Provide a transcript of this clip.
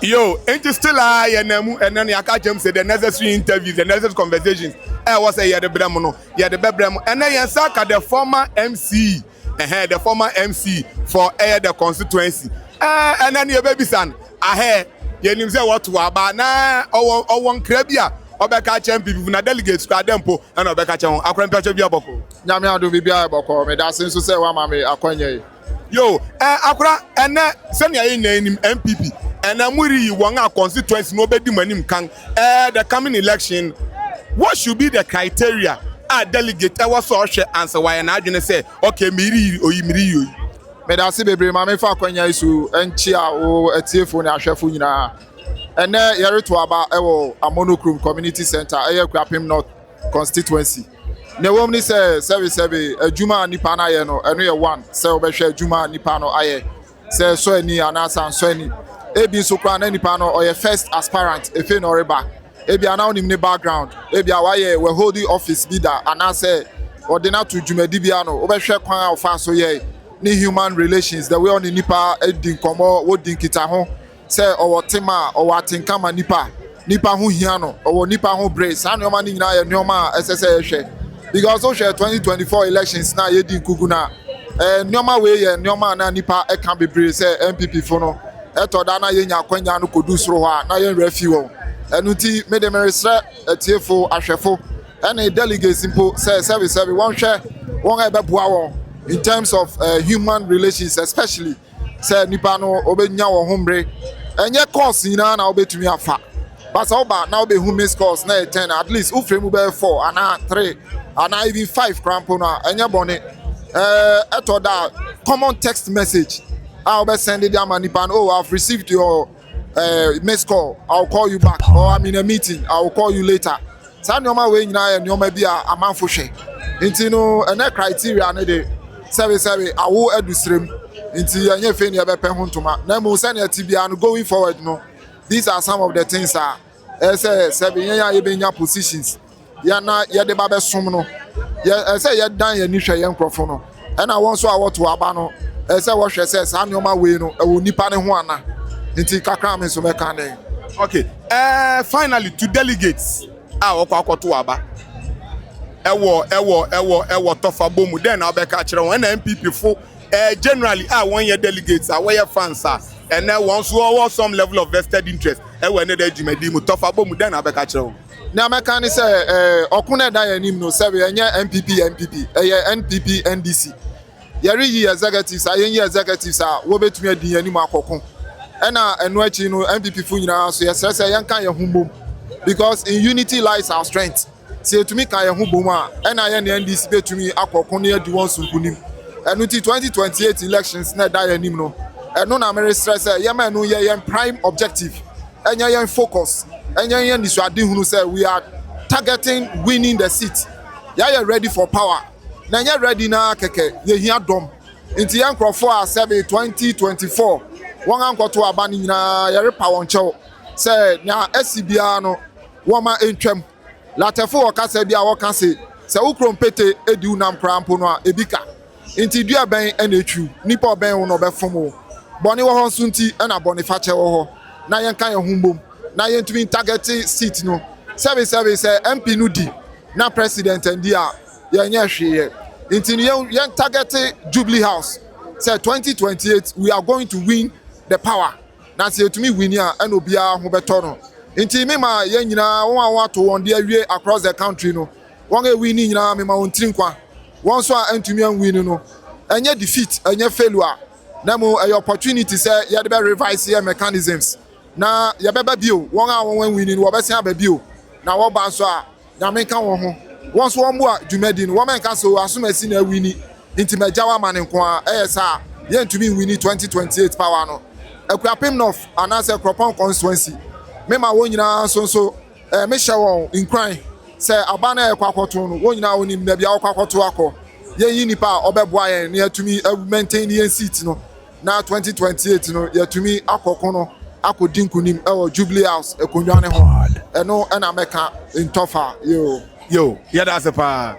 Yo, ain't you still and then you catch him say the necessary interviews, the necessary conversations. I was a the Bremono, yeah, the Bebremo, and then you sack the former MC, the former MC for the constituency. And then your baby son, I hear you name say what to about now or one crabia. Obeka champion na delegates kwa dempo and obeka chon akwempa chobia boko nyame ado bibia boko me da senso say wa ma me akwanye yo akura ene senia ye nanim MPP ene muri won a constituency no bedi manim kan the coming election what should be the criteria a delegate was so hwe answer why na adwene say okay miri oyi me da se bebre ma me fa akwanya isu enchi a o atiefo ne ahwefo nyina ene yere to aba ewo Amonokrum community center Akuapem North constituency ne wom ni say service adwuma nipa na ye no eno ye one say obehwe adwuma nipa no aye say so ani anasa so ani ebi so kra na nipa no oye first aspirant efe no reba ebi ana onim ne background ebi awaye we holding office leader anasa ordinary dwumadi bia no obehwe kwan afa so ye ni human relations the way on nipa edin komo wodin kita ho say owo tema owo atenkama nipa ho hia no owo nipa ho brace anoma ni nyina ye nyoma ssse hwe because so share 2024 elections na ye din kugu na nyoma we ye nyoma na nipa e kan bebre say MPP fo no eto da na ye nya kwanya no kodu soro ho na ye refi wo enuti me de meresre etiefo ahwefo ene delegates impo say service won hwe won e beboa won in terms of human relations especially say nipa no obenya wo hombre enye course ina na obetumi afa but oba na obehu miss course na 10 at least ufre mu be 4 and 3 and even 5 crampo na enye bone eto da common text message I will send it down nipa no oh I've received your miss call I'll call you back or I'm in a meeting I'll call you later sa nyoma we nyina nyoma bia amanfo hwe nti no ene criteria ne de service awo edusrem nti anye fe ne bepe hontoma na mo se ne tibia no going forward no these are some of the things say seven ye benya positions ya na ye de ba be som no ye say ye dan ye ni hwe ye nkrofo no and I want so awoto aba no say wo hwe say sa nyoma we no e wo nipa ne ho ana nti kakra me so me kan den okay finally to delegates okwakoto aba ewo tofa bomu then abeka kire won na MPP fo generally 1 year delegates we fans and then once we some level of vested interest we ne da jumadi mu tofa bomu then abeka kire won na meka ni say okuna dan yanim no say enye MPP NPP NDC yari yi executives ayen executives wo betumi adin yanim akokon na eno achi no MPP fu nyina so yesese yanka ye humbom because in unity lies our strength see to me kan ye humbom na ye ne NDC betumi akokon ne adi won sunkunim eno ti 2028 elections na da yanim no eno na mere stress ye ma no ye prime objective enya ye focus enya ye nisuade hunu say we are targeting winning the seat ye ready for power na ye ready na keke ye hia dom nti ye nkrofo a 2024 won ankoto aba ni nyina ye repa won chew say na SCBA no woma entwam latefo okasa bia wokase say ukrompete edi unam krampo no a ebika nti dua ben enetwu nipa ben no befomo boni wo ho sunti na boni fache wo ho na yen kan ye humbom na yen tumi target seat no service MP no di na president ndi a yen ye hwe nti yen target Jubilee House say 2028 we are going to win the power na say tumi win a na obia ho beto no nti me ma yen nyina won ato won de awie across the country no won e win nyina me ma won trinkwa won so a antumi an win no enye defeat enye failure na mo a opportunity say ye de be revise your mechanisms na ye beba bio won a won win no obesia aba bio na wo ba so a nyame ka won ho won so won bo a dwumadi no wo men ka so asomasi na win nti magyawa ma ne nko a eyesa ye ntumi win 2028 power no Akuapem North anase Akuapem constituency me ma won nyina so me hye won nkran say abana ekwakoto no won nyina onim na bia okwakoto akọ ye nipa obeboa yen na yatumi maintain yen seat no na 2028 no yatumi akọkọ no akodinkunim ewo Jubilee House ekonwane ho eno na meka ntofa yo yeah that's a pa